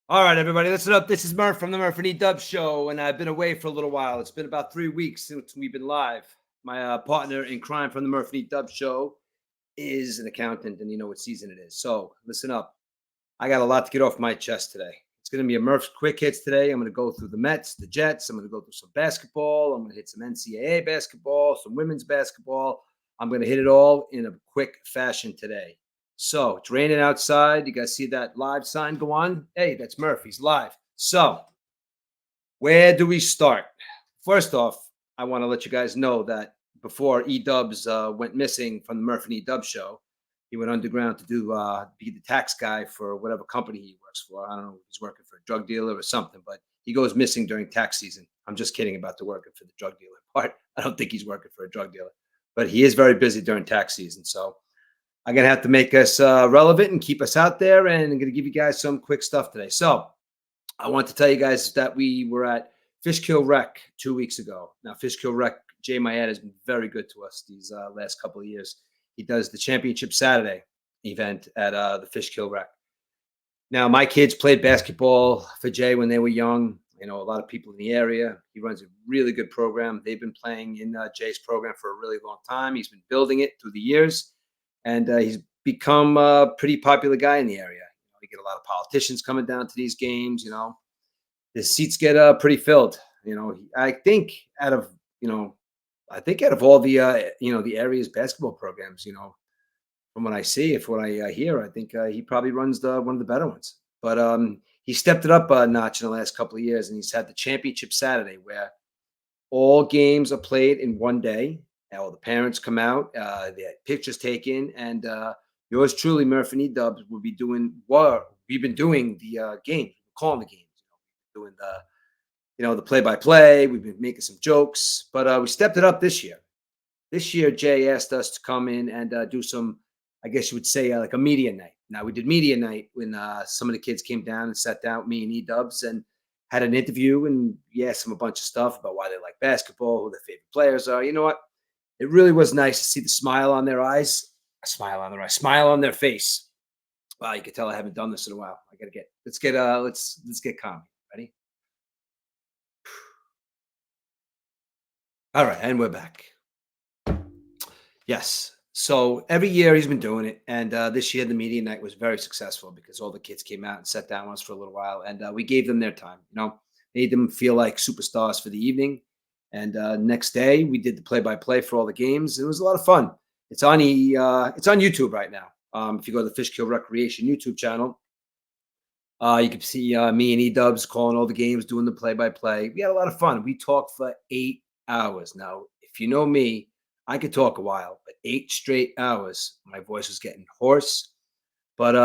All right, everybody, listen up. This is Murph from the Murph and Dub Show, and I've been away for a little while. It's been about 3 weeks since we've been live. My partner in crime from the Murph and Dub Show is an accountant, and you know what season it is. So listen up. I got a lot to get off my chest today. It's going to be a Murph's quick hits today. I'm going to go through the Mets, the Jets. I'm going to go through some basketball. I'm going to hit some NCAA basketball, some women's basketball. I'm going to hit it all in a quick fashion today. So it's raining outside. You guys see that live sign go on? Hey, that's Murphy's live. So where do we start? First off, I want to let you guys know that before E-Dubs went missing from the Murph and E-Dub show, he went underground to be the tax guy for whatever company he works for. I don't know if he's working for a drug dealer or something, but he goes missing during tax season. I'm just kidding about the working for the drug dealer part. I don't think he's working for a drug dealer, but he is very busy during tax season. So I'm going to have to make us relevant and keep us out there. And I'm going to give you guys some quick stuff today. So I want to tell you guys that we were at Fishkill Rec 2 weeks ago. Now, Fishkill Rec, Jay Mayette has been very good to us these last couple of years. He does the Championship Saturday event at the Fishkill Rec. Now, my kids played basketball for Jay when they were young. You know, a lot of people in the area. He runs a really good program. They've been playing in Jay's program for a really long time. He's been building it through the years. And he's become a pretty popular guy in the area. You know, we get a lot of politicians coming down to these games. You know, the seats get pretty filled. You know, I think out of all the the area's basketball programs, you know, from what I see, if what I hear, I think he probably runs one of the better ones. But he stepped it up a notch in the last couple of years, and he's had the Championship Saturday where all games are played in one day. All the parents come out, they had pictures taken, and yours truly, Murph and E-Dubs, will be doing what we've been doing the games, calling the games, doing the play-by-play. We've been making some jokes, but we stepped it up this year. This year, Jay asked us to come in and do some, I guess you would say, like a media night. Now, we did media night when some of the kids came down and sat down with me and E-Dubs and had an interview, and we asked them a bunch of stuff about why they like basketball, who their favorite players are. You know what? It really was nice to see the smile on their eyes, smile on their face. Wow, you can tell I haven't done this in a while. Let's get calm. Ready? All right, and we're back. Yes. So every year he's been doing it, and this year the media night was very successful because all the kids came out and sat down with us for a little while, and we gave them their time. You know, made them feel like superstars for the evening. And next day we did the play-by-play for all the games. It was a lot of fun. It's on YouTube right now. If you go to the Fishkill Recreation YouTube channel, you can see me and E-Dubs calling all the games, doing the play-by-play. We had a lot of fun. We talked for 8 hours. Now, if you know me, I could talk a while, but 8 straight hours, my voice was getting hoarse. But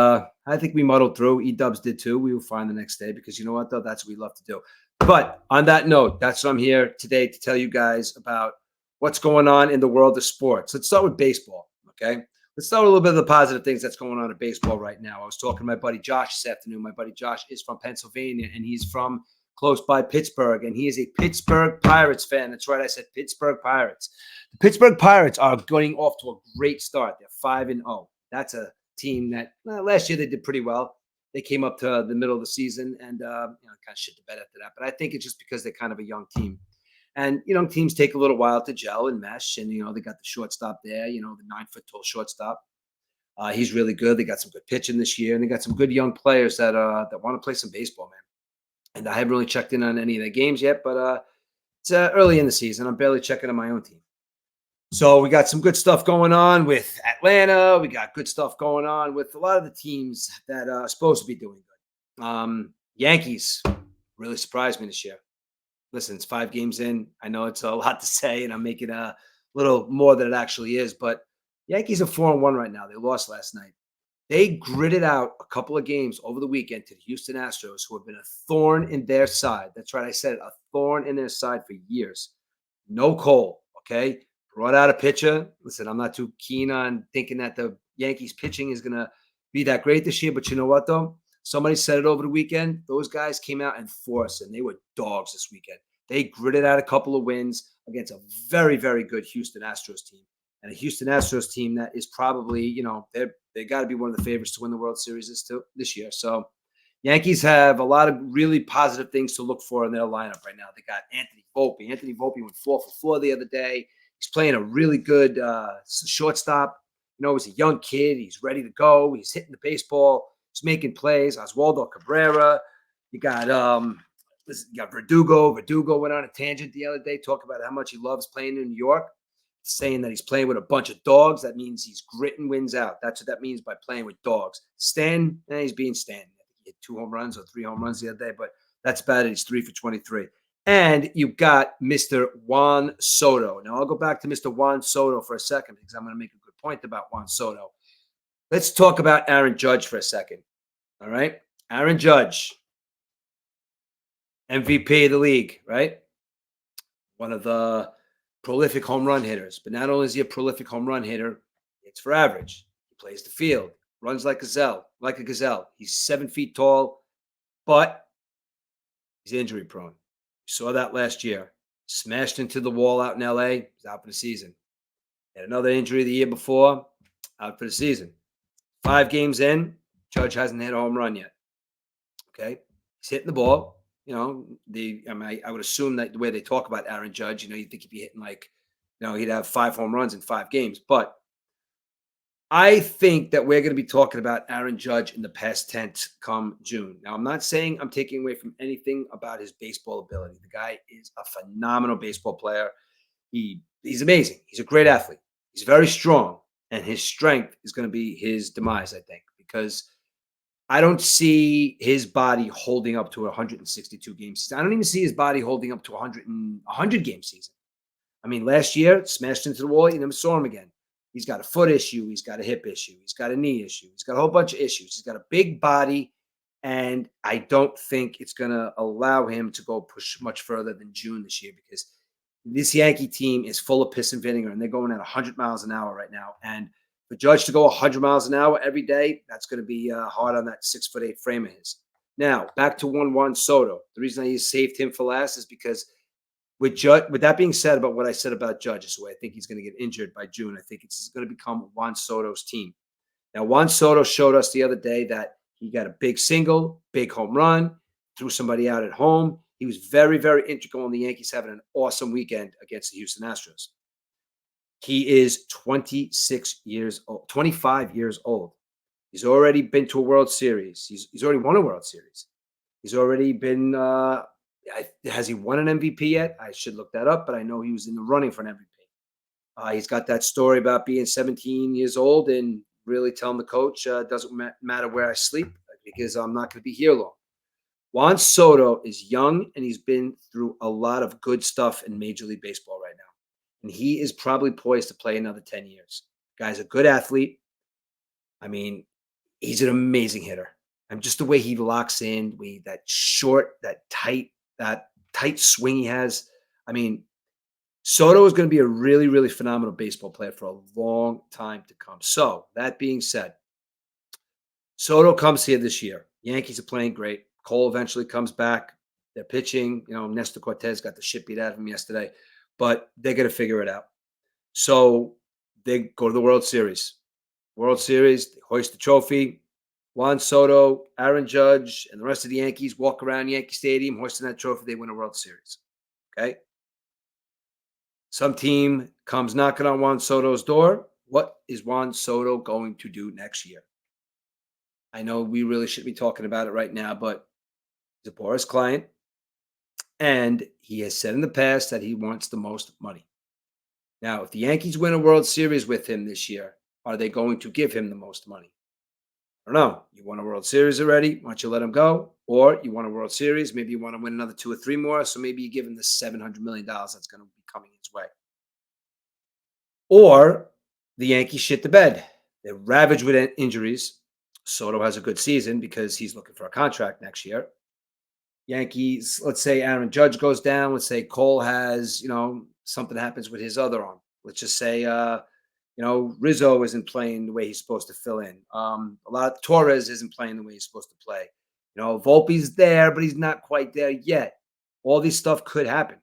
I think we muddled through. E-Dubs did too. We were fine the next day because you know what, though? That's what we love to do. But on that note, that's what I'm here today to tell you guys about what's going on in the world of sports. Let's start with baseball, okay? Let's start with a little bit of the positive things that's going on in baseball right now. I was talking to my buddy Josh this afternoon. My buddy Josh is from Pennsylvania, and he's from close by Pittsburgh, and he is a Pittsburgh Pirates fan. That's right, I said Pittsburgh Pirates. The Pittsburgh Pirates are going off to a great start. They're 5-0. That's a team that last year they did pretty well. They came up to the middle of the season and kind of shit the bed after that. But I think it's just because they're kind of a young team. And young teams take a little while to gel and mesh. And, they got the shortstop there, the 9-foot-tall shortstop. He's really good. They got some good pitching this year. And they got some good young players that want to play some baseball, man. And I haven't really checked in on any of their games yet. But it's early in the season. I'm barely checking on my own team. So we got some good stuff going on with Atlanta. We got good stuff going on with a lot of the teams that are supposed to be doing good. Yankees really surprised me this year. Listen, it's 5 games in. I know it's a lot to say, and I'm making a little more than it actually is. But Yankees are 4-1 right now. They lost last night. They gritted out a couple of games over the weekend to the Houston Astros, who have been a thorn in their side. That's right, I said it, a thorn in their side for years. No Cole, okay? Brought out a pitcher. Listen, I'm not too keen on thinking that the Yankees pitching is going to be that great this year. But you know what, though? Somebody said it over the weekend. Those guys came out in force, and they were dogs this weekend. They gritted out a couple of wins against a very, very good Houston Astros team. And a Houston Astros team that is probably, they got to be one of the favorites to win the World Series this year. So Yankees have a lot of really positive things to look for in their lineup right now. They got Anthony Volpe. Anthony Volpe went 4 for 4 the other day. He's playing a really good shortstop. He's a young kid. He's ready to go. He's hitting the baseball. He's making plays. Oswaldo Cabrera. You got you got Verdugo. Verdugo went on a tangent the other day, talking about how much he loves playing in New York, saying that he's playing with a bunch of dogs. That means he's gritting wins out. That's what that means by playing with dogs. Stan, he's being Stan. He hit 2 home runs or 3 home runs the other day, but that's about it. He's 3 for 23. And you've got Mr. Juan Soto. Now, I'll go back to Mr. Juan Soto for a second because I'm going to make a good point about Juan Soto. Let's talk about Aaron Judge for a second. All right? Aaron Judge, MVP of the league, right? One of the prolific home run hitters. But not only is he a prolific home run hitter, it's for average. He plays the field, runs like a gazelle. He's 7 feet tall, but he's injury prone. We saw that last year. Smashed into the wall out in LA. He's out for the season. Had another injury the year before, out for the season. 5 games in, Judge hasn't hit a home run yet. Okay, he's hitting the ball. I would assume that the way they talk about Aaron Judge, you think he'd be hitting he'd have 5 home runs in 5 games. But I think that we're going to be talking about Aaron Judge in the past tense come June. Now, I'm not saying I'm taking away from anything about his baseball ability. The guy is a phenomenal baseball player. He's amazing. He's a great athlete. He's very strong, and his strength is going to be his demise, I think, because I don't see his body holding up to a 162 game season. I don't even see his body holding up to a 100 game season. I mean, last year, smashed into the wall, you never saw him again. He's got a foot issue. He's got a hip issue. He's got a knee issue. He's got a whole bunch of issues. He's got a big body, and I don't think it's going to allow him to go push much further than June this year because this Yankee team is full of piss and vinegar, and they're going at 100 miles an hour right now. And for Judge to go 100 miles an hour every day, that's going to be hard on that 6'8" frame of his. Now, back to Juan Soto. The reason I saved him for last is because with that being said about what I said about Judge, is the way I think he's going to get injured by June. I think it's going to become Juan Soto's team. Now, Juan Soto showed us the other day that he got a big single, big home run, threw somebody out at home. He was very, very integral in the Yankees having an awesome weekend against the Houston Astros. He is 25 years old. He's already been to a World Series. He's already won a World Series. He's already been has he won an MVP yet? I should look that up, but I know he was in the running for an MVP. He's got that story about being 17 years old and really telling the coach, doesn't matter where I sleep because I'm not going to be here long. Juan Soto is young, and he's been through a lot of good stuff in Major League Baseball right now. And he is probably poised to play another 10 years. Guy's a good athlete. I mean, he's an amazing hitter. And just the way he locks in, that tight swing he has. I mean, Soto is going to be a really, really phenomenal baseball player for a long time to come. So, that being said, Soto comes here this year. Yankees are playing great. Cole eventually comes back. They're pitching. Nestor Cortez got the shit beat out of him yesterday, but they're going to figure it out. So, they go to the World Series. They hoist the trophy. Juan Soto, Aaron Judge, and the rest of the Yankees walk around Yankee Stadium hoisting that trophy. They win a World Series. Okay? Some team comes knocking on Juan Soto's door. What is Juan Soto going to do next year? I know we really should be talking about it right now, but he's a Boris client, and he has said in the past that he wants the most money. Now, if the Yankees win a World Series with him this year, are they going to give him the most money? I don't know. You won a World Series already. Why don't you let him go? Or you won a World Series. Maybe you want to win another 2 or 3 more. So maybe you give him the $700 million that's going to be coming his way. Or the Yankees shit the bed. They're ravaged with injuries. Soto has a good season because he's looking for a contract next year. Yankees, let's say Aaron Judge goes down. Let's say Cole has, something happens with his other arm. Let's just say, Rizzo isn't playing the way he's supposed to fill in. A lot of Torres isn't playing the way he's supposed to play. Volpe's there, but he's not quite there yet. All these stuff could happen.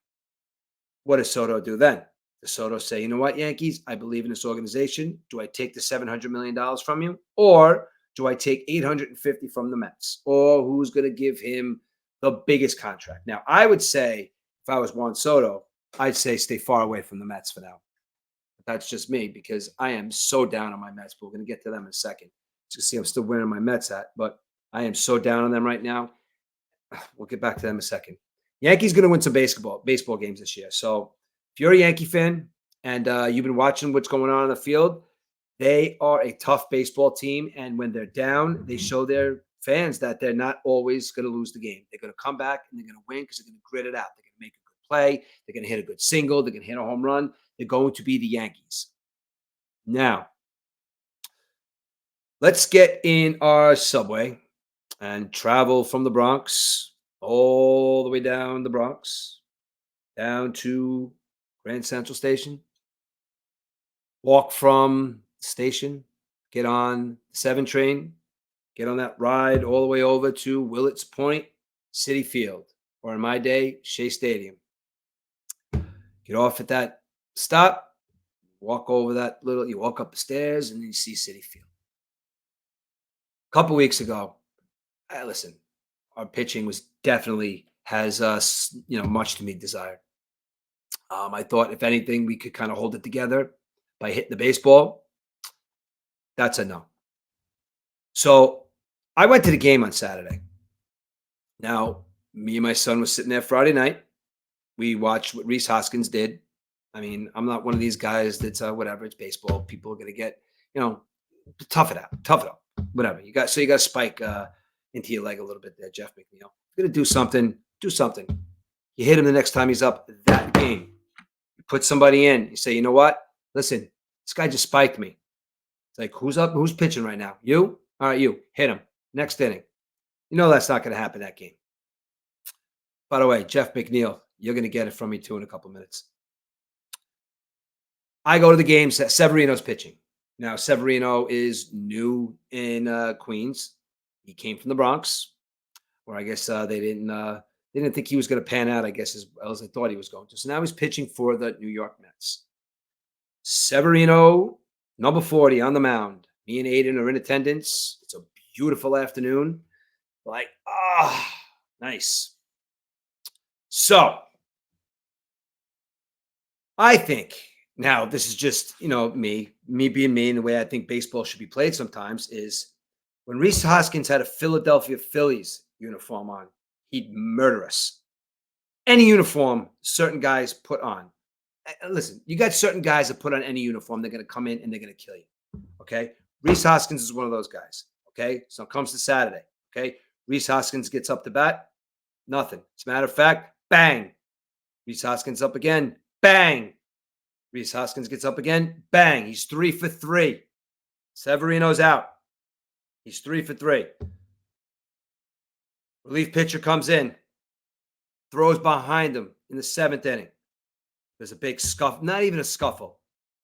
What does Soto do then? Does Soto say, you know what, Yankees, I believe in this organization. Do I take the $700 million from you? Or Do I take 850 from the Mets, or who's going to give him the biggest contract? Now, I would say if I was Juan Soto, I'd say stay far away from the Mets for now. That's just me because I am so down on my Mets. But we're going to get to them in a second. So see, I'm still wearing my Mets hat, but I am so down on them right now. We'll get back to them in a second. Yankees going to win some baseball games this year. So if you're a Yankee fan and you've been watching what's going on the field, they are a tough baseball team. And when they're down, they show their fans that they're not always going to lose the game. They're going to come back and they're going to win because they're going to grit it out. They're going to make a good play. They're going to hit a good single. They're going to hit a home run. They're going to be the Yankees. Now, let's get in our subway and travel from the Bronx all the way down the Bronx, down to Grand Central Station. Walk from the station, get on the 7 train, get on that ride all the way over to Willets Point, Citi Field, or in my day, Shea Stadium. Get off at that stop, walk over you walk up the stairs, and then you see Citi Field. A couple weeks ago, listen, our pitching was definitely has much to be desired. I thought if anything, we could kind of hold it together by hitting the baseball. That's a no. So I went to the game on Saturday. Now, me and my son was sitting there Friday night. We watched what Rhys Hoskins did. I mean, I'm not one of these guys that's whatever. It's baseball. People are going to get, tough it out, whatever. You got to spike into your leg a little bit there, Jeff McNeil. You're going to do something. You hit him the next time he's up that game. You put somebody in. You say, you know what? Listen, this guy just spiked me. It's like, who's up? Who's pitching right now? You? All right, you. Hit him. Next inning. You know that's not going to happen that game. By the way, Jeff McNeil, you're going to get it from me too in a couple minutes. I go to the game. Severino's pitching. Now, Severino is new in Queens. He came from the Bronx, where I guess they didn't think he was going to pan out, I guess, as well as they thought he was going to. So now he's pitching for the New York Mets. Severino, number 40 on the mound. Me and Aiden are in attendance. It's a beautiful afternoon. Nice. So I think now this is just, me being me and the way I think baseball should be played sometimes is when Rhys Hoskins had a Philadelphia Phillies uniform on, he'd murder us. Any uniform certain guys put on. Listen, you got certain guys that put on any uniform, they're going to come in and they're going to kill you. Okay? Rhys Hoskins is one of those guys. Okay? So it comes to Saturday. Okay? Rhys Hoskins gets up to bat. Nothing. As a matter of fact, bang. Rhys Hoskins up again. Bang. Rhys Hoskins gets up again. Bang. He's 3 for 3. Severino's out. He's 3 for 3. Relief pitcher comes in. Throws behind him in the 7th inning. There's a big scuffle. Not even a scuffle.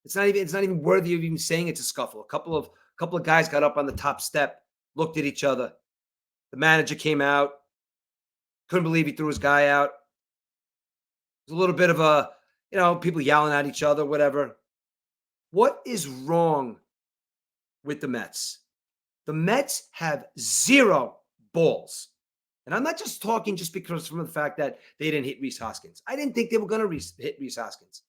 It's not even worthy of even saying it's a scuffle. A couple of guys got up on the top step, looked at each other. The manager came out. Couldn't believe he threw his guy out. There's a little bit of a, people yelling at each other, whatever. What is wrong with the Mets? The Mets have 0 balls. And I'm not just talking just because from the fact that they didn't hit Rhys Hoskins. I didn't think they were going to hit Rhys Hoskins.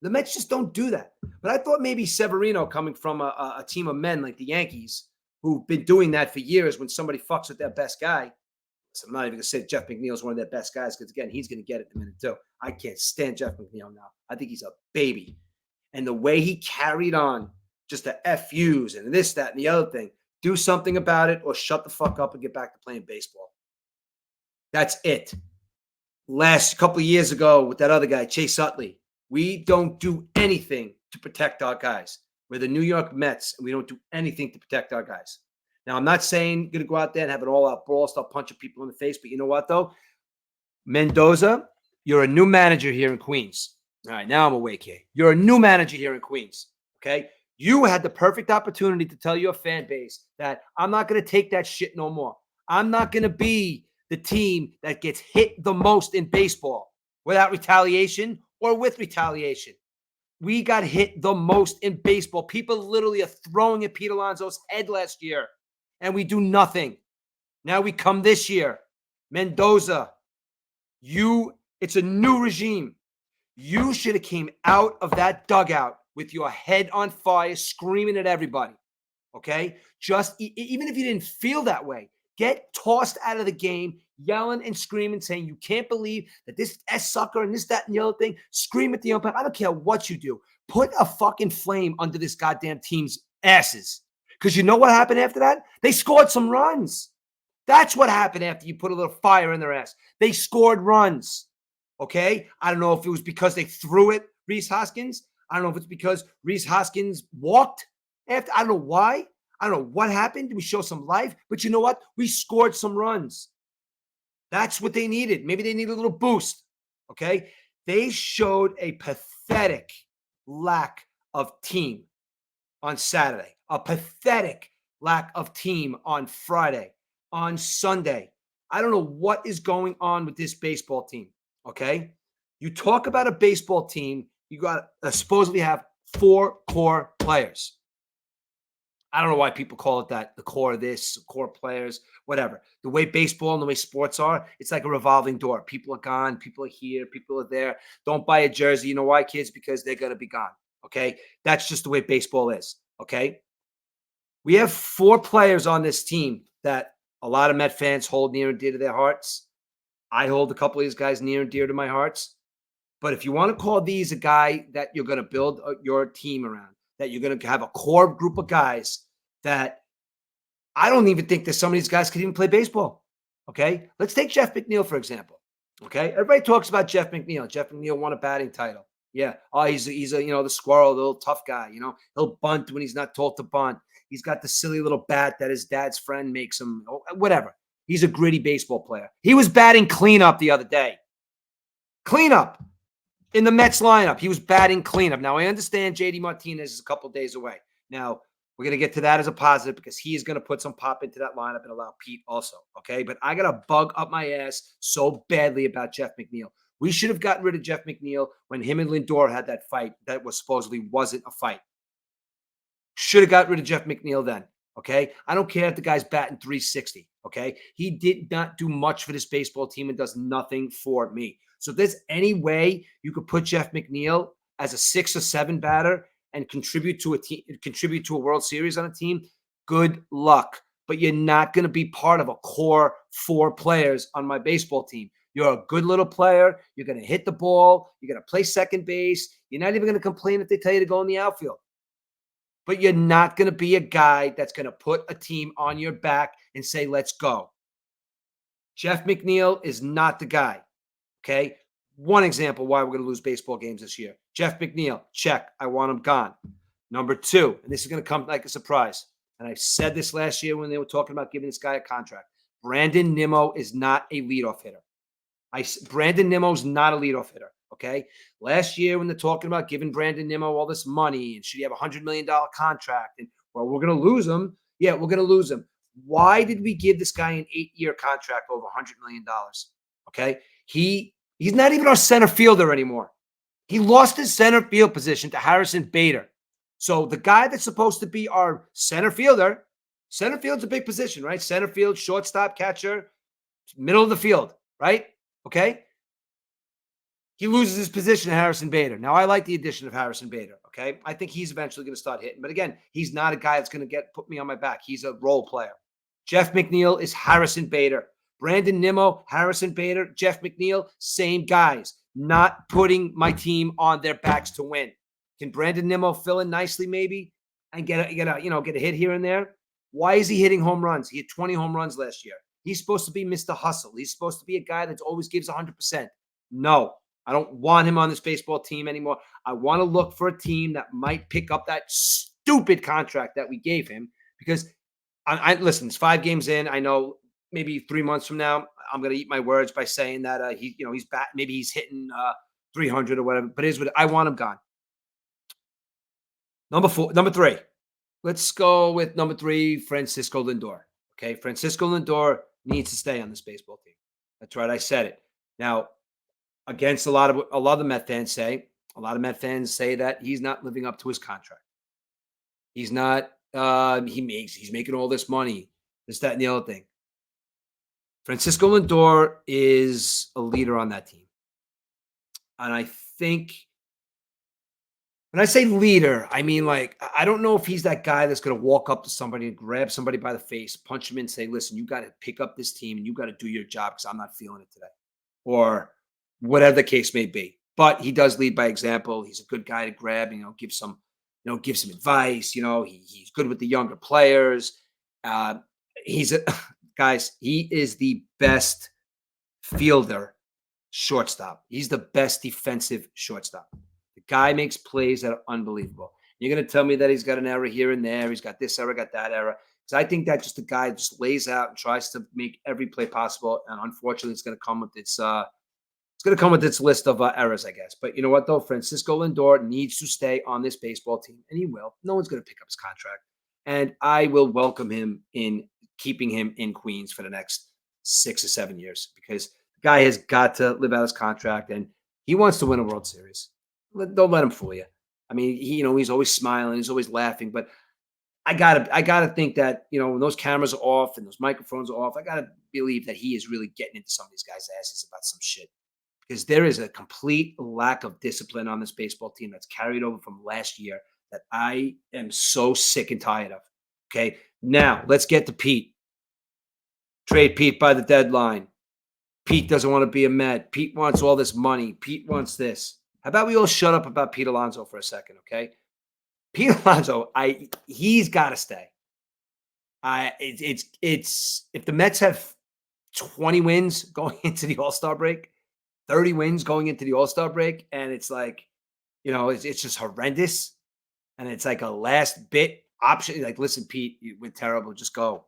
The Mets just don't do that. But I thought maybe Severino, coming from a team of men like the Yankees, who've been doing that for years when somebody fucks with their best guy. So I'm not even going to say Jeff McNeil is one of their best guys because, again, he's going to get it in a minute too. I can't stand Jeff McNeil now. I think he's a baby. And the way he carried on, just the FUs and this, that, and the other thing, do something about it or shut the fuck up and get back to playing baseball. That's it. Last couple of years ago with that other guy, Chase Utley, we don't do anything to protect our guys. We're the New York Mets, and we don't do anything to protect our guys. Now, I'm not saying you're going to go out there and have an all-out brawl, start punching people in the face, but you know what, though? Mendoza, you're a new manager here in Queens. All right, now I'm awake here. You're a new manager here in Queens, okay? You had the perfect opportunity to tell your fan base that I'm not going to take that shit no more. I'm not going to be the team that gets hit the most in baseball without retaliation or with retaliation. We got hit the most in baseball. People literally are throwing at Pete Alonso's head last year. and we do nothing. Now we come this year. Mendoza, it's a new regime. You should have came out of that dugout with your head on fire, screaming at everybody. Okay? Just even if you didn't feel that way, get tossed out of the game, yelling and screaming, saying you can't believe that this S sucker and this, that, and the other thing. Scream at the umpire. I don't care what you do. Put a fucking flame under this goddamn team's asses. Because you know what happened after that? They scored some runs. That's what happened after you put a little fire in their ass. They scored runs. Okay? I don't know if it was because they threw it, Reese Hoskins. I don't know if it's because Reese Hoskins walked after. I don't know why. I don't know what happened. Did we show some life? But you know what? We scored some runs. That's what they needed. Maybe they need a little boost. Okay? They showed a pathetic lack of team on Saturday, a pathetic lack of team on Friday, on Sunday. I don't know what is going on with this baseball team. Okay? You talk about a baseball team, you got supposedly have 4 core players. I don't know why people call it that, the core of this, core players, whatever. The way baseball and the way sports are, it's like a revolving door. People are gone, people are here, people are there. Don't buy a jersey. You know why, kids? Because they're going to be gone. Okay? That's just the way baseball is. Okay? We have 4 players on this team that a lot of Met fans hold near and dear to their hearts. I hold a couple of these guys near and dear to my hearts. But if you want to call these a guy that you're going to build your team around, that you're going to have a core group of guys that I don't even think that some of these guys could even play baseball. Okay. Let's take Jeff McNeil, for example. Okay. Everybody talks about Jeff McNeil. Jeff McNeil won a batting title. Yeah. Oh, he's a, the squirrel, the little tough guy. He'll bunt when he's not told to bunt. He's got the silly little bat that his dad's friend makes him, whatever. He's a gritty baseball player. He was batting cleanup the other day. Cleanup. In the Mets lineup, he was batting cleanup. Now, I understand J.D. Martinez is a couple days away. Now, we're going to get to that as a positive because he is going to put some pop into that lineup and allow Pete also, okay? But I got a bug up my ass so badly about Jeff McNeil. We should have gotten rid of Jeff McNeil when him and Lindor had that fight that was supposedly wasn't a fight. Should have got rid of Jeff McNeil then, okay? I don't care if the guy's batting 360, okay? He did not do much for this baseball team and does nothing for me. So if there's any way you could put Jeff McNeil as a 6 or 7 batter and contribute to a team, contribute to a World Series on a team, good luck. But you're not going to be part of a core 4 players on my baseball team. You're a good little player. You're going to hit the ball. You're going to play second base. You're not even going to complain if they tell you to go in the outfield. But you're not going to be a guy that's going to put a team on your back and say, let's go. Jeff McNeil is not the guy. Okay. One example why we're going to lose baseball games this year. Jeff McNeil, check. I want him gone. Number 2, and this is going to come like a surprise. And I said this last year when they were talking about giving this guy a contract. Brandon Nimmo is not a leadoff hitter. Brandon Nimmo's not a leadoff hitter. Okay. Last year when they're talking about giving Brandon Nimmo all this money and should he have $100 million contract and well, we're going to lose him. Yeah, we're going to lose him. Why did we give this guy an 8-year contract over $100 million? Okay. He's not even our center fielder anymore. He lost his center field position to Harrison Bader. So the guy that's supposed to be our center field's a big position, right? Center field, shortstop, catcher, middle of the field, right? Okay. He loses his position to Harrison Bader. Now, I like the addition of Harrison Bader, okay? I think he's eventually going to start hitting. But again, he's not a guy that's going to put me on my back. He's a role player. Jeff McNeil is Harrison Bader. Brandon Nimmo, Harrison Bader, Jeff McNeil, same guys. Not putting my team on their backs to win. Can Brandon Nimmo fill in nicely maybe and get a hit here and there? Why is he hitting home runs? He hit 20 home runs last year. He's supposed to be Mr. Hustle. He's supposed to be a guy that always gives 100%. No, I don't want him on this baseball team anymore. I want to look for a team that might pick up that stupid contract that we gave him because listen, it's 5 games in. I know maybe 3 months from now, I'm going to eat my words by saying that he's back. Maybe he's hitting 300 or whatever. But I want him gone. Number 3. Let's go with number 3, Francisco Lindor. Okay, Francisco Lindor needs to stay on this baseball team. That's right, I said it. Now, against a lot of the Met fans say that he's not living up to his contract. He's not. He's making all this money. this, that, and the other thing. Francisco Lindor is a leader on that team. And I think when I say leader, I mean, like, I don't know if he's that guy that's going to walk up to somebody and grab somebody by the face, punch him and say, listen, you got to pick up this team and you got to do your job because I'm not feeling it today, or whatever the case may be. But he does lead by example. He's a good guy to grab, give some advice. He's good with the younger players. Uh, he's a guys, he is the best fielder shortstop. He's the best defensive shortstop. The guy makes plays that are unbelievable. You're going to tell me that he's got an error here and there. He's got this error, got that error. Because I think that just the guy just lays out and tries to make every play possible. And unfortunately, it's going to come with its list of errors, I guess. But you know what, though? Francisco Lindor needs to stay on this baseball team, and he will. No one's going to pick up his contract. And I will welcome him in keeping him in Queens for the next 6 or 7 years, because the guy has got to live out his contract, and he wants to win a World Series. Don't let him fool you. I mean, he's always smiling, he's always laughing, but I gotta think that when those cameras are off and those microphones are off, I gotta believe that he is really getting into some of these guys' asses about some shit, because there is a complete lack of discipline on this baseball team that's carried over from last year that I am so sick and tired of. Okay, now let's get to Pete. Trade Pete by the deadline. Pete doesn't want to be a Met. Pete wants all this money. Pete wants this. How about we all shut up about Pete Alonso for a second, okay? Pete Alonso, he's got to stay. It's if the Mets have 20 wins going into the All-Star break, 30 wins going into the All-Star break, and it's like, it's just horrendous, and it's like a last bit option. Like, listen, Pete, we're terrible. Just go.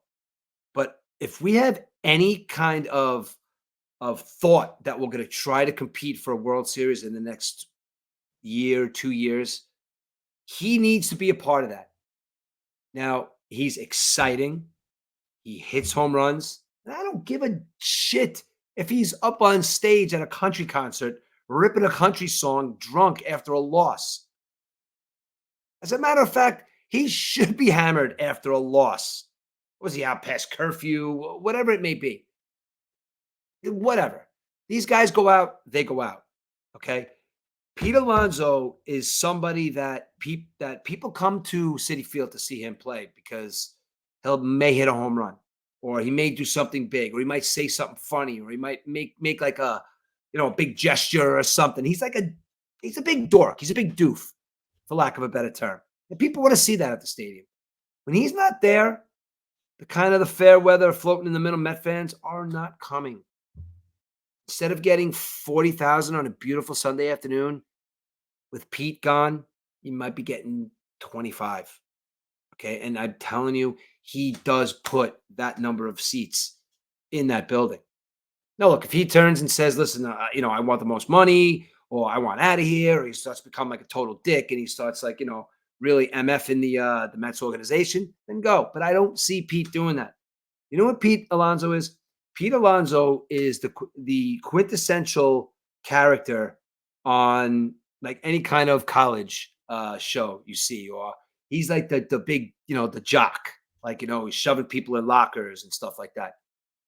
But if we have any kind of thought that we're going to try to compete for a World Series in the next year, 2 years, he needs to be a part of that. Now, he's exciting. He hits home runs. And I don't give a shit if he's up on stage at a country concert, ripping a country song drunk after a loss. As a matter of fact, he should be hammered after a loss. Was he out past curfew? Whatever it may be. Whatever. These guys go out, they go out. Okay. Pete Alonso is somebody that people come to Citi Field to see him play because he may hit a home run, or he may do something big, or he might say something funny, or he might make like a big gesture or something. He's a big dork. He's a big doof, for lack of a better term. And people want to see that at the stadium. When he's not there, the fair weather floating in the middle Met fans are not coming. Instead of getting 40,000 on a beautiful Sunday afternoon, with Pete gone, you might be getting 25. Okay. And I'm telling you, he does put that number of seats in that building. Now, look, if he turns and says, listen, I want the most money, or I want out of here, or he starts to become like a total dick and he starts really MFing the Mets organization, then go. But I don't see Pete doing that. You know what Pete Alonso is? Pete Alonso is the quintessential character on like any kind of college show you see, or he's like the big, the jock, he's shoving people in lockers and stuff like that.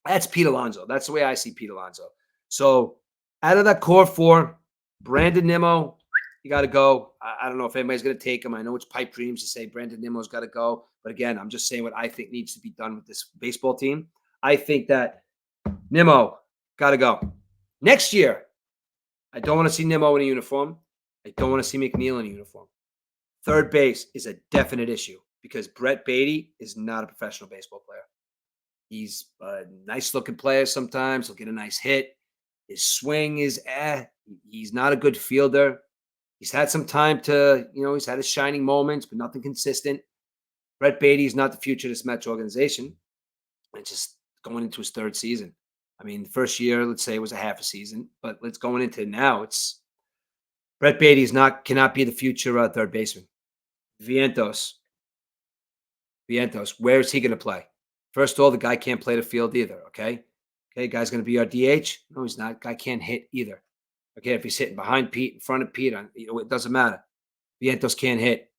That's Pete Alonso. That's the way I see Pete Alonso. So out of that core four, Brandon Nimmo, you got to go. I don't know if anybody's going to take him. I know it's pipe dreams to say Brandon Nimmo's got to go. But again, I'm just saying what I think needs to be done with this baseball team. I think that Nimmo got to go. Next year, I don't want to see Nimmo in a uniform. I don't want to see McNeil in a uniform. Third base is a definite issue because Brett Beatty is not a professional baseball player. He's a nice-looking player sometimes. He'll get a nice hit. His swing is He's not a good fielder. He's had some time to, he's had his shining moments, but nothing consistent. Brett Beatty is not the future of this Mets organization. It's just going into his third season. I mean, the first year, let's say, it was a half a season, but let's going into now, it's Brett Beatty cannot be the future third baseman. Vientos, where is he going to play? First of all, the guy can't play the field either, okay? Okay, guy's going to be our DH? No, he's not. Guy can't hit either. Okay, if he's hitting behind Pete, in front of Pete, it doesn't matter. Vientos can't hit.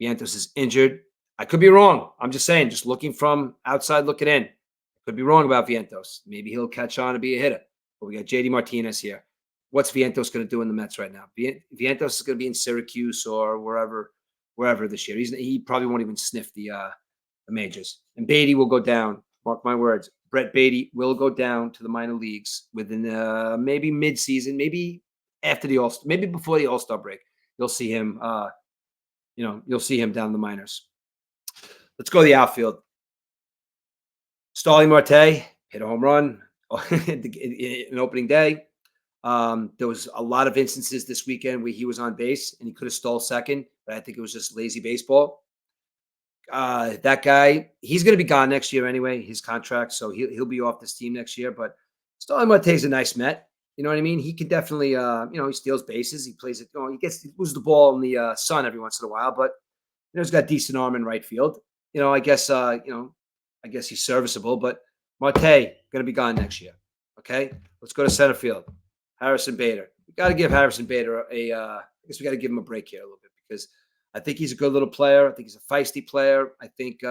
Vientos is injured. I could be wrong. I'm just saying, just looking from outside looking in. Could be wrong about Vientos. Maybe he'll catch on and be a hitter. But we got JD Martinez here. What's Vientos going to do in the Mets right now? Vientos is going to be in Syracuse or wherever this year. He probably won't even sniff the majors. And Beatty will go down. Mark my words. Brett Beatty will go down to the minor leagues within maybe mid-season, maybe after maybe before the All-Star break. You'll see him. You'll see him down the minors. Let's go to the outfield. Starling Marte hit a home run in opening day. There was a lot of instances this weekend where he was on base and he could have stole second, but I think it was just lazy baseball. That guy, he's going to be gone next year anyway, his contract, so he'll be off this team next year. But Starling Marte is a nice Met. You know what I mean? He can definitely, he steals bases. He plays it. He loses the ball in the sun every once in a while, but he's got decent arm in right field. I guess he's serviceable, but Marte going to be gone next year. Okay, let's go to center field. Harrison Bader. We got to give Harrison Bader I guess we got to give him a break here a little bit because I think he's a good little player. I think he's a feisty player. I think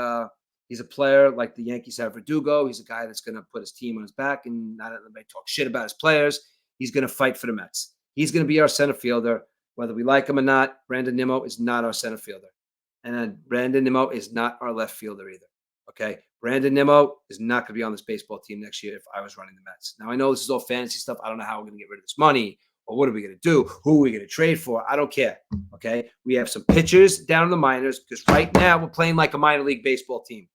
he's a player like the Yankees have Verdugo. He's a guy that's going to put his team on his back and not let anybody talk shit about his players. He's going to fight for the Mets. He's going to be our center fielder, whether we like him or not. Brandon Nimmo is not our center fielder. And then Brandon Nimmo is not our left fielder either. Okay. Brandon Nimmo is not going to be on this baseball team next year if I was running the Mets. Now, I know this is all fantasy stuff. I don't know how we're going to get rid of this money or what are we going to do? Who are we going to trade for? I don't care. Okay. We have some pitchers down in the minors because right now we're playing like a minor league baseball team.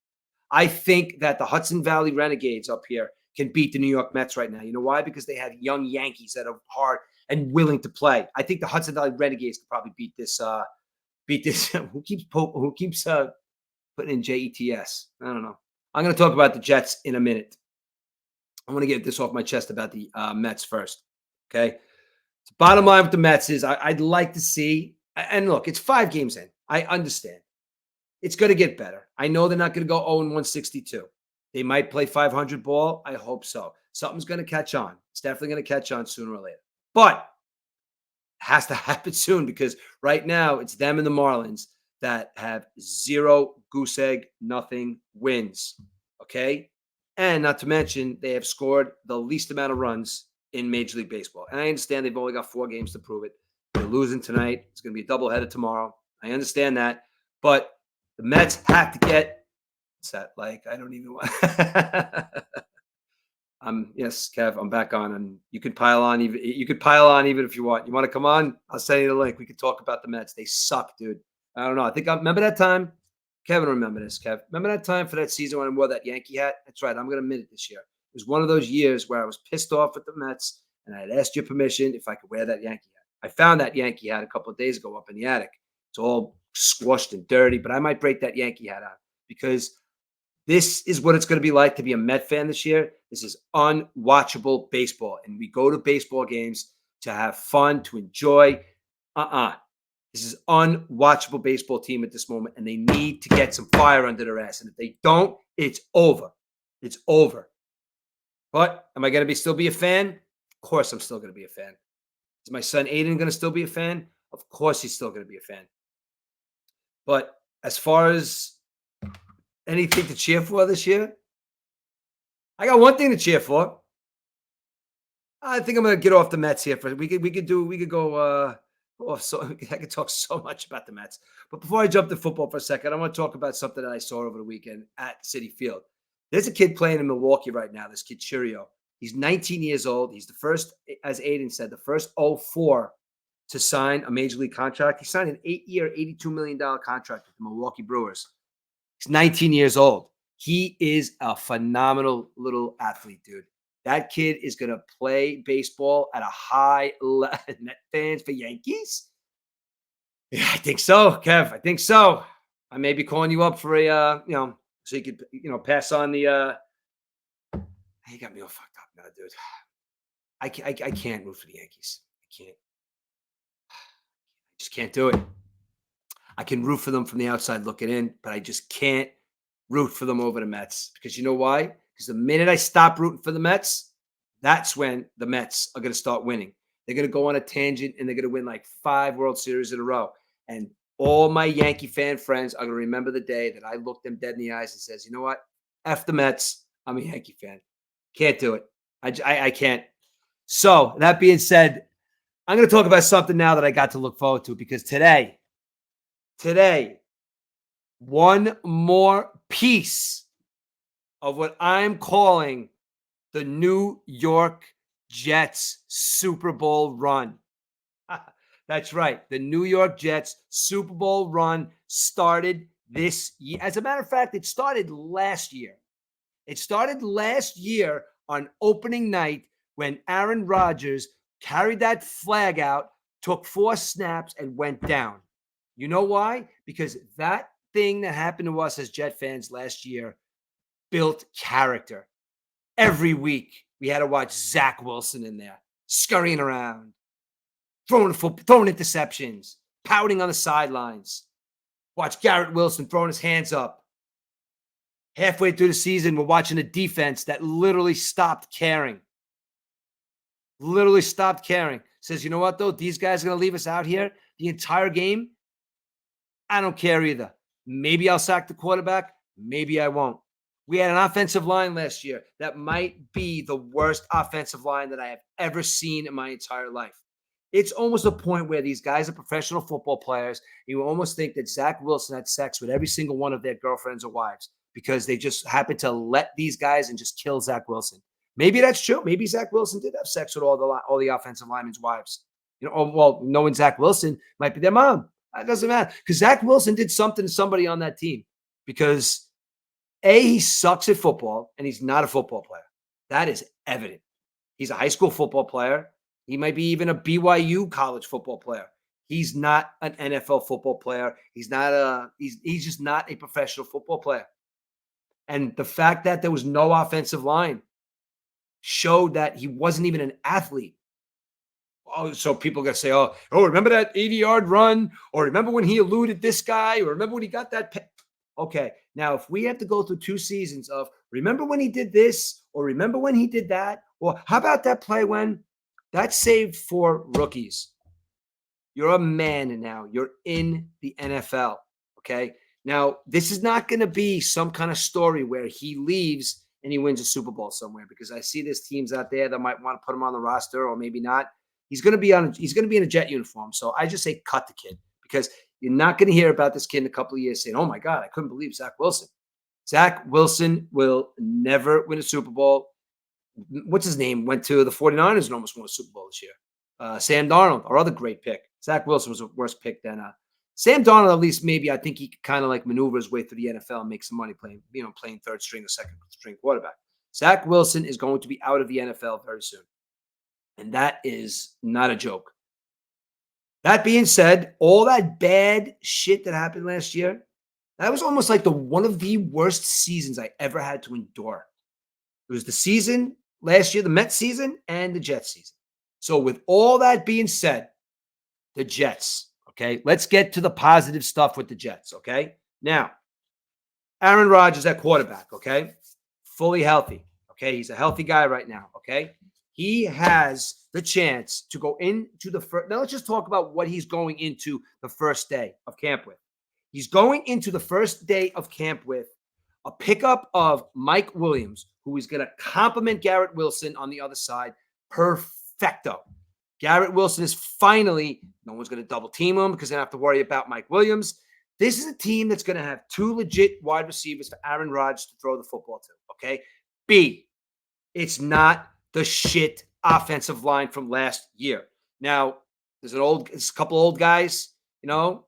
I think that the Hudson Valley Renegades up here can beat the New York Mets right now. You know why? Because they have young Yankees that are hard and willing to play. I think the Hudson Valley Renegades could probably beat this. Who keeps putting in JETS? I don't know. I'm going to talk about the Jets in a minute. I want to get this off my chest about the Mets first. Okay. So bottom line with the Mets is I'd like to see, and look, it's 5 games in. I understand. It's going to get better. I know they're not going to go 0-162. They might play 500 ball. I hope so. Something's going to catch on. It's definitely going to catch on sooner or later. But it has to happen soon because right now it's them and the Marlins that have 0 goose egg, nothing wins. Okay. And not to mention, they have scored the least amount of runs in Major League Baseball. And I understand they've only got 4 games to prove it. They're losing tonight. It's going to be a doubleheader tomorrow. I understand that. But the Mets have to get set. Like, I don't even want. Yes, Kev, I'm back on, and you could pile on even if you want. You want to come on? I'll send you the link. We could talk about the Mets. They suck, dude. I don't know. I think I remember that time. Kevin, remember this, Kev. Remember that time for that season when I wore that Yankee hat? That's right. I'm going to admit it this year. It was one of those years where I was pissed off at the Mets, and I had asked your permission if I could wear that Yankee hat. I found that Yankee hat a couple of days ago up in the attic. It's all squashed and dirty, but I might break that Yankee hat out because this is what it's going to be like to be a Met fan this year. This is unwatchable baseball, and we go to baseball games to have fun, to enjoy. This is unwatchable baseball team at this moment, and they need to get some fire under their ass. And if they don't, it's over. It's over. But am I going to still be a fan? Of course I'm still going to be a fan. Is my son Aiden going to still be a fan? Of course he's still going to be a fan. But as far as anything to cheer for this year, I got one thing to cheer for. I think I'm going to get off the Mets here. We could go. I could talk so much about the Mets. But before I jump to football for a second, I want to talk about something that I saw over the weekend at Citi Field. There's a kid playing in Milwaukee right now, this kid Churio. He's 19 years old. He's the first, as Aiden said, the first 04 to sign a major league contract. He signed an 8-year, $82 million contract with the Milwaukee Brewers. He's 19 years old. He is a phenomenal little athlete, dude. That kid is going to play baseball at a high level. Net fans for Yankees? Yeah, I think so, Kev. I think so. I may be calling you up for a, so you could, pass on the. You got me all fucked up now, dude. I can't root for the Yankees. I can't. I just can't do it. I can root for them from the outside looking in, but I just can't root for them over the Mets. Because you know why? Because the minute I stop rooting for the Mets, that's when the Mets are going to start winning. They're going to go on a tangent, and they're going to win like 5 World Series in a row. And all my Yankee fan friends are going to remember the day that I looked them dead in the eyes and says, you know what? F the Mets. I'm a Yankee fan. Can't do it. I can't. So that being said, I'm going to talk about something now that I got to look forward to because today, one more piece of what I'm calling the New York Jets Super Bowl run. That's right. The New York Jets Super Bowl run started this year. As a matter of fact, it started last year. It started last year on opening night when Aaron Rodgers carried that flag out, took 4 snaps, and went down. You know why? Because that thing that happened to us as Jet fans last year built character. Every week, we had to watch Zach Wilson in there, scurrying around, throwing interceptions, pouting on the sidelines. Watch Garrett Wilson throwing his hands up. Halfway through the season, we're watching a defense that literally stopped caring. Literally stopped caring. Says, you know what, though? These guys are going to leave us out here the entire game. I don't care either. Maybe I'll sack the quarterback. Maybe I won't. We had an offensive line last year that might be the worst offensive line that I have ever seen in my entire life. It's almost a point where these guys are professional football players. You almost think that Zach Wilson had sex with every single one of their girlfriends or wives because they just happened to let these guys and just kill Zach Wilson. Maybe that's true. Maybe Zach Wilson did have sex with all the offensive linemen's wives. Well, knowing Zach Wilson might be their mom. It doesn't matter because Zach Wilson did something to somebody on that team because he sucks at football and he's not a football player. That is evident. He's a high school football player. He might be even a BYU college football player. He's not an NFL football player. He's just not a professional football player. And the fact that there was no offensive line showed that he wasn't even an athlete. Oh, so people are going to say, oh, remember that 80-yard run? Or remember when he eluded this guy? Or remember when he got that? Okay, now if we have to go through 2 seasons of remember when he did this? Or remember when he did that? Or how about that play when? That's saved for rookies. You're a man now. You're in the NFL, okay? Now, this is not going to be some kind of story where he leaves and he wins a Super Bowl somewhere because I see there's teams out there that might want to put him on the roster or maybe not. He's going to be in a Jet uniform. So I just say cut the kid because you're not going to hear about this kid in a couple of years saying, oh my God, I couldn't believe Zach Wilson. Zach Wilson will never win a Super Bowl. What's his name? Went to the 49ers and almost won a Super Bowl this year. Sam Darnold, our other great pick. Zach Wilson was a worse pick than Sam Darnold. At least maybe I think he could kind of like maneuver his way through the NFL and make some money playing third string or second string quarterback. Zach Wilson is going to be out of the NFL very soon. And that is not a joke. That being said, all that bad shit that happened last year, that was almost like one of the worst seasons I ever had to endure. It was the season last year, the Mets season and the Jets season. So with all that being said, the Jets, okay, let's get to the positive stuff with the Jets, okay? Now, Aaron Rodgers at quarterback, okay? Fully healthy, okay? He's a healthy guy right now, okay? He has the chance to go into the first. Now, let's just talk about what he's going into the first day of camp with. He's going into the first day of camp with a pickup of Mike Williams, who is going to complement Garrett Wilson on the other side. Perfecto. Garrett Wilson is finally, no one's going to double team him because they don't have to worry about Mike Williams. This is a team that's going to have 2 legit wide receivers for Aaron Rodgers to throw the football to, okay? B, it's not the shit offensive line from last year. Now, there's a couple old guys, a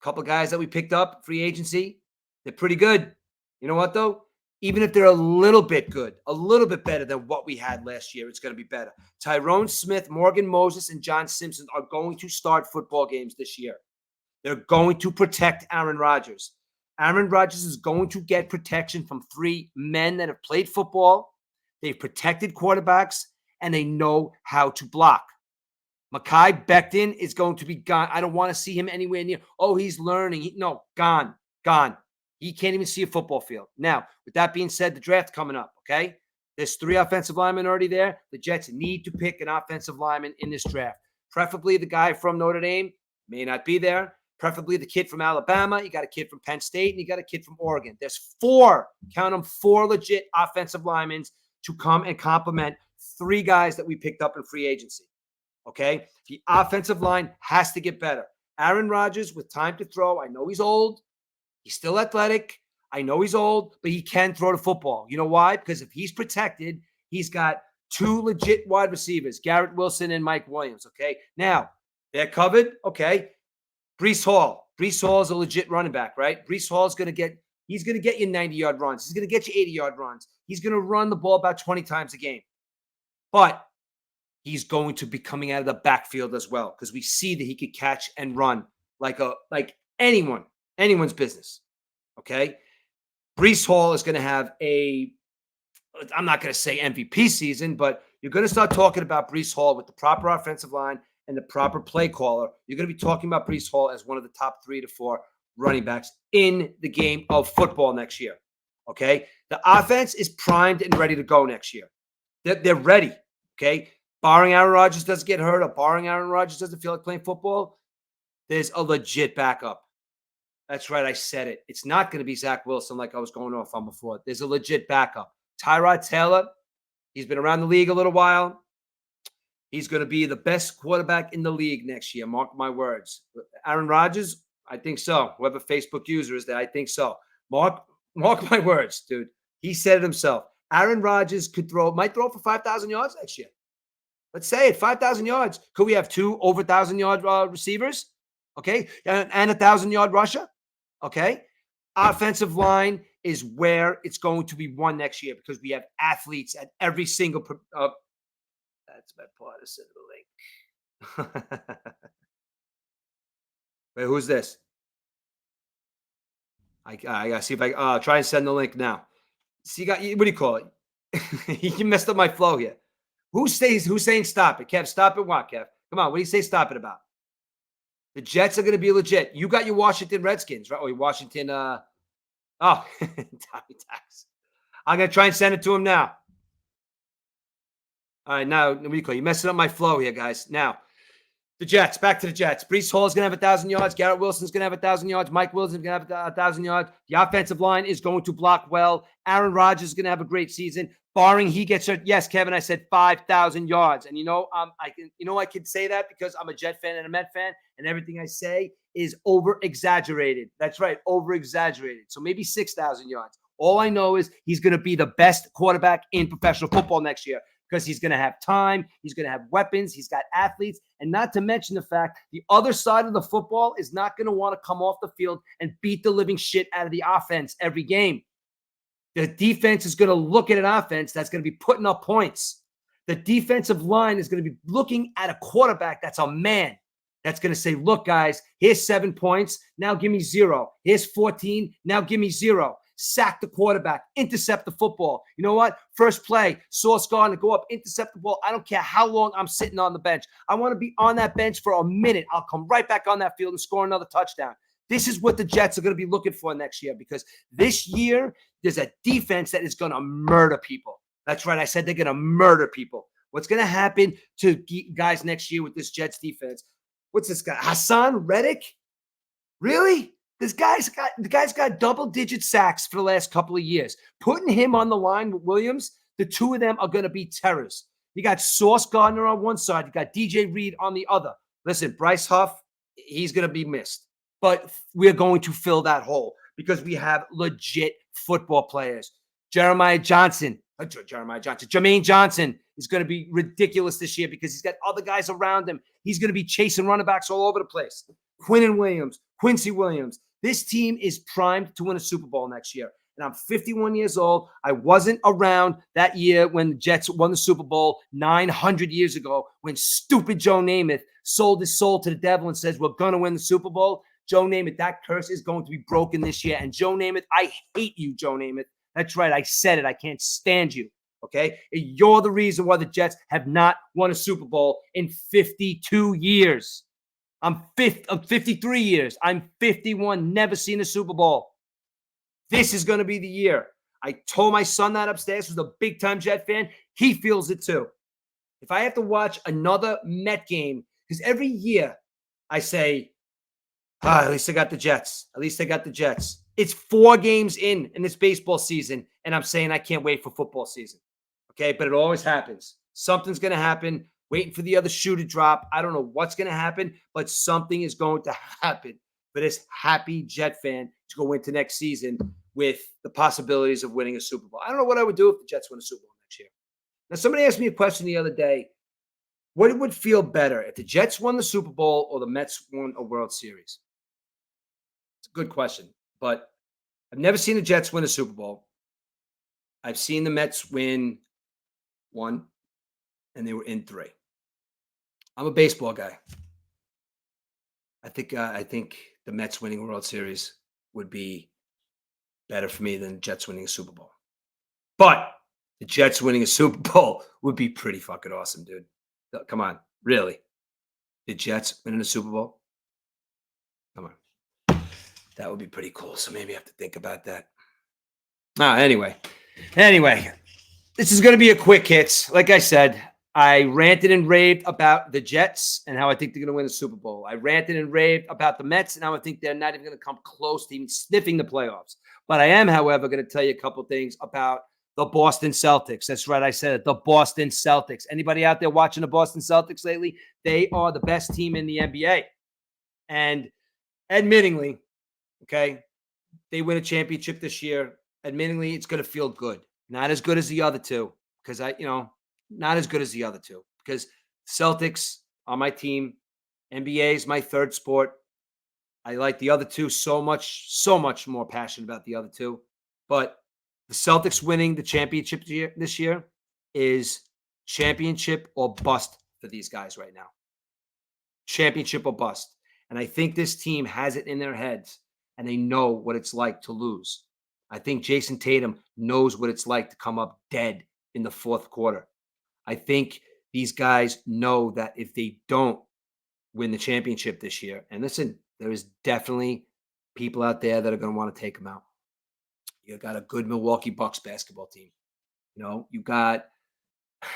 couple guys that we picked up, free agency. They're pretty good. You know what, though? Even if they're a little bit good, a little bit better than what we had last year, it's going to be better. Tyrone Smith, Morgan Moses, and John Simpson are going to start football games this year. They're going to protect Aaron Rodgers. Aaron Rodgers is going to get protection from 3 men that have played football. They've protected quarterbacks, and they know how to block. Mekhi Becton is going to be gone. I don't want to see him anywhere near. Oh, he's learning. No, gone. He can't even see a football field. Now, with that being said, the draft coming up, okay? There's 3 offensive linemen already there. The Jets need to pick an offensive lineman in this draft. Preferably the guy from Notre Dame. May not be there. preferably the kid from Alabama. You got a kid from Penn State, and you got a kid from Oregon. There's 4, count them, 4 legit offensive linemen to come and complement 3 guys that we picked up in free agency. Okay? The offensive line has to get better. Aaron Rodgers with time to throw. I know he's old. He's still athletic. I know he's old, but he can throw the football. You know why? Because if he's protected, he's got 2 legit wide receivers, Garrett Wilson and Mike Williams. Okay? Now, they're covered. Okay. Breece Hall. Breece Hall is a legit running back, right? Breece Hall is going to get you 90-yard runs. He's going to get you 80-yard runs. He's going to run the ball about 20 times a game. But he's going to be coming out of the backfield as well because we see that he could catch and run like anyone's business. Okay? Breece Hall is going to have I'm not going to say MVP season, but you're going to start talking about Breece Hall with the proper offensive line and the proper play caller. You're going to be talking about Breece Hall as one of the top 3 to 4 running backs in the game of football next year. Okay? The offense is primed and ready to go next year. They're ready. Okay? Barring Aaron Rodgers doesn't get hurt or barring Aaron Rodgers doesn't feel like playing football, there's a legit backup. That's right. I said it. It's not going to be Zach Wilson like I was going off on before. There's a legit backup. Tyrod Taylor, he's been around the league a little while. He's going to be the best quarterback in the league next year. Mark my words. Aaron Rodgers, I think so. Whoever Facebook user is there, I think so. Mark my words, dude. He said it himself. Aaron Rodgers might throw for 5,000 yards next year. Let's say it, 5,000 yards. Could we have 2 over 1,000-yard receivers? Okay. And a 1,000-yard rusher? Okay. Offensive line is where it's going to be won next year because we have athletes at every single that's my partisan link. Wait, who's this? I gotta see if I try and send the link now. See, what do you call it? You messed up my flow here. Who's saying stop it? Kev, stop it what, Kev? Come on, what do you say stop it about? The Jets are going to be legit. You got your Washington Redskins, right? Or your Washington, Tommy Tax. I'm going to try and send it to him now. All right, now, what do you call it? You're messing up my flow here, guys. Now, the Jets, back to the Jets. Breece Hall is going to have 1,000 yards. Garrett Wilson's going to have 1,000 yards. Mike Williams is going to have 1,000 yards. The offensive line is going to block well. Aaron Rodgers is going to have a great season, barring he gets hurt. Yes, Kevin, I said 5,000 yards. And I can say that because I'm a Jet fan and a Met fan, and everything I say is over-exaggerated. That's right, over-exaggerated. So maybe 6,000 yards. All I know is he's going to be the best quarterback in professional football next year because he's going to have time, he's going to have weapons, he's got athletes, and not to mention the fact the other side of the football is not going to want to come off the field and beat the living shit out of the offense every game. The defense is going to look at an offense that's going to be putting up points. The defensive line is going to be looking at a quarterback that's a man. That's going to say, look, guys, here's 7 points. Now give me 0. Here's 14. Now give me 0. Sack the quarterback. Intercept the football. You know what? First play, Sauce Gardner, go up, intercept the ball. I don't care how long I'm sitting on the bench. I want to be on that bench for a minute. I'll come right back on that field and score another touchdown. This is what the Jets are going to be looking for next year because this year there's a defense that is going to murder people. That's right. I said they're going to murder people. What's going to happen to guys next year with this Jets defense? What's this guy? Hassan Reddick? Really? The guy's got double-digit sacks for the last couple of years. Putting him on the line with Williams, the two of them are going to be terrors. You got Sauce Gardner on one side. You got DJ Reed on the other. Listen, Bryce Huff, he's going to be missed. But we're going to fill that hole because we have legit football players. Jermaine Johnson is going to be ridiculous this year because he's got other guys around him. He's going to be chasing running backs all over the place. Quincy Williams. This team is primed to win a Super Bowl next year. And I'm 51 years old. I wasn't around that year when the Jets won the Super Bowl 900 years ago when stupid Joe Namath sold his soul to the devil and says, we're going to win the Super Bowl. Joe Namath, that curse is going to be broken this year. And Joe Namath, I hate you, Joe Namath. That's right. I said it. I can't stand you. Okay? You're the reason why the Jets have not won a Super Bowl in 52 years. I'm 53 years. I'm 51, never seen a Super Bowl. This is going to be the year. I told my son that upstairs, who's a big-time Jet fan. He feels it too. If I have to watch another Met game, because every year I say, At least I got the Jets. At least I got the Jets. It's 4 games in this baseball season, and I'm saying I can't wait for football season. Okay, but it always happens. Something's going to happen. Waiting for the other shoe to drop. I don't know what's going to happen, but something is going to happen for this happy Jet fan to go into next season with the possibilities of winning a Super Bowl. I don't know what I would do if the Jets win a Super Bowl next year. Now, somebody asked me a question the other day. What would feel better if the Jets won the Super Bowl or the Mets won a World Series? It's a good question, but I've never seen the Jets win a Super Bowl. I've seen the Mets win 1, and they were in 3. I'm a baseball guy. I think the Mets winning a World Series would be better for me than the Jets winning a Super Bowl. But the Jets winning a Super Bowl would be pretty fucking awesome, dude. Come on, really? The Jets winning a Super Bowl? Come on. That would be pretty cool. So maybe I have to think about that. Anyway, this is going to be a quick hits. Like I said, I ranted and raved about the Jets and how I think they're going to win the Super Bowl. I ranted and raved about the Mets and how I think they're not even going to come close to even sniffing the playoffs. But I am, however, going to tell you a couple things about the Boston Celtics. That's right. I said it. The Boston Celtics. Anybody out there watching the Boston Celtics lately? They are the best team in the NBA. And admittingly, okay, they win a championship this year. Admittingly, it's going to feel good. Not as good as the other two because not as good as the other two because Celtics are my team. NBA is my third sport. I like the other two so much more passionate about the other two. But the Celtics winning the championship this year is championship or bust for these guys right now. Championship or bust. And I think this team has it in their heads and they know what it's like to lose. I think Jason Tatum knows what it's like to come up dead in the fourth quarter. I think these guys know that if they don't win the championship this year, and listen, there is definitely people out there that are going to want to take them out. You got a good Milwaukee Bucks basketball team. You got the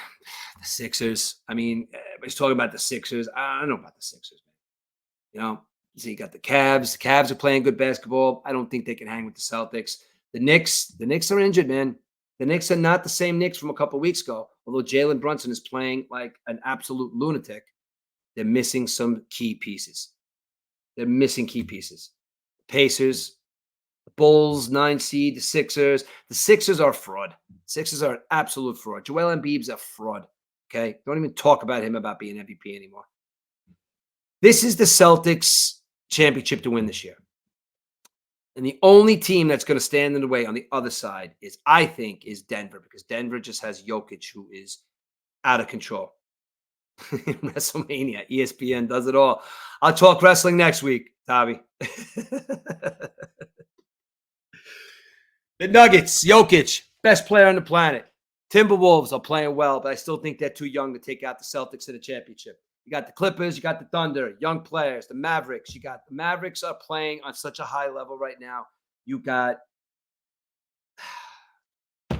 Sixers. I mean, everybody's talking about the Sixers. I don't know about the Sixers, man. So you got the Cavs. The Cavs are playing good basketball. I don't think they can hang with the Celtics. The Knicks are injured, man. The Knicks are not the same Knicks from a couple of weeks ago. Although Jalen Brunson is playing like an absolute lunatic, they're missing some key pieces. Pacers, the Bulls, 9 seed, the Sixers. The Sixers are a fraud. Sixers are an absolute fraud. Joel Embiid's a fraud. Okay? Don't even talk about him about being MVP anymore. This is the Celtics championship to win this year. And the only team that's going to stand in the way on the other side is Denver, because Denver just has Jokic, who is out of control. WrestleMania, ESPN does it all. I'll talk wrestling next week, Tommy. The Nuggets, Jokic, best player on the planet. Timberwolves are playing well, but I still think they're too young to take out the Celtics in the championship. You got the Clippers, you got the Thunder, young players, the Mavericks. The Mavericks are playing on such a high level right now. You got the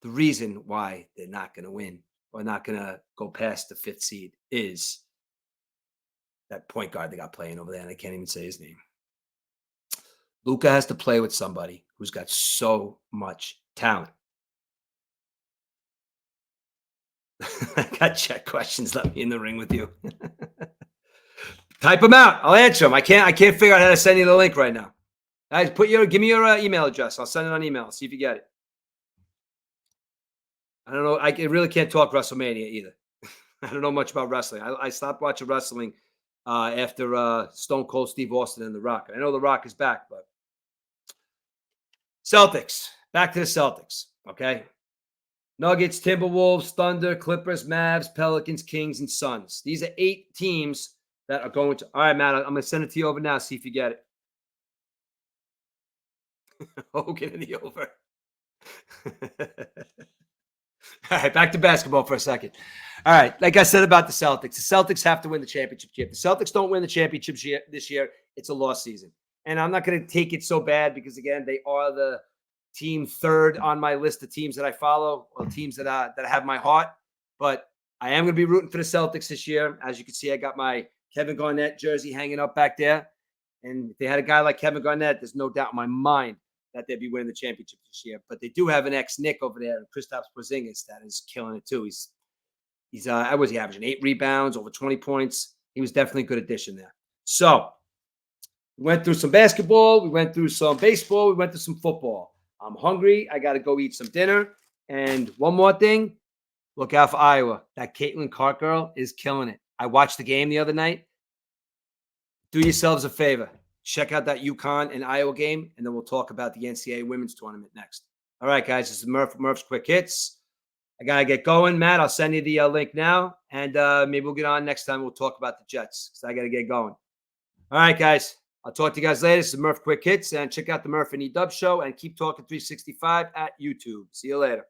reason why they're not going to win or not going to go past the 5th seed is that point guard they got playing over there, and I can't even say his name. Luka has to play with somebody who's got so much talent. I got chat questions. Let me in the ring with you. Type them out. I'll answer them. I can't figure out how to send you the link right now. Guys, give me your email address. I'll send it on email. See if you get it. I don't know. I really can't talk WrestleMania either. I don't know much about wrestling. I stopped watching wrestling after Stone Cold Steve Austin and The Rock. I know The Rock is back, but Celtics. Back to the Celtics. Okay. Nuggets, Timberwolves, Thunder, Clippers, Mavs, Pelicans, Kings, and Suns. These are 8 teams that are going to. All right, Matt, I'm going to send it to you over now. See if you get it. Hogan in the over. All right, back to basketball for a second. All right, like I said about the Celtics have to win the championship. If the Celtics don't win the championship this year, it's a lost season. And I'm not going to take it so bad because, again, they are the team 3rd on my list of teams that I follow, or teams that have my heart. But I am going to be rooting for the Celtics this year. As you can see, I got my Kevin Garnett jersey hanging up back there. And if they had a guy like Kevin Garnett, there's no doubt in my mind that they'd be winning the championship this year. But they do have an ex-Nick over there, Kristaps Porzingis, that is killing it too. He's I was he averaging 8 rebounds, over 20 points. He was definitely a good addition there. So we went through some basketball, we went through some baseball, we went through some football. I'm hungry. I got to go eat some dinner. And one more thing, look out for Iowa. That Caitlin Clark girl is killing it. I watched the game the other night. Do yourselves a favor. Check out that UConn and Iowa game, and then we'll talk about the NCAA women's tournament next. All right, guys, this is Murph's Quick Hits. I got to get going. Matt, I'll send you the link now, and maybe we'll get on next time. We'll talk about the Jets because I got to get going. All right, guys. I'll talk to you guys later. This is Murph Quick Hits, and check out the Murph and E-Dub Show, and keep talking 365 at YouTube. See you later.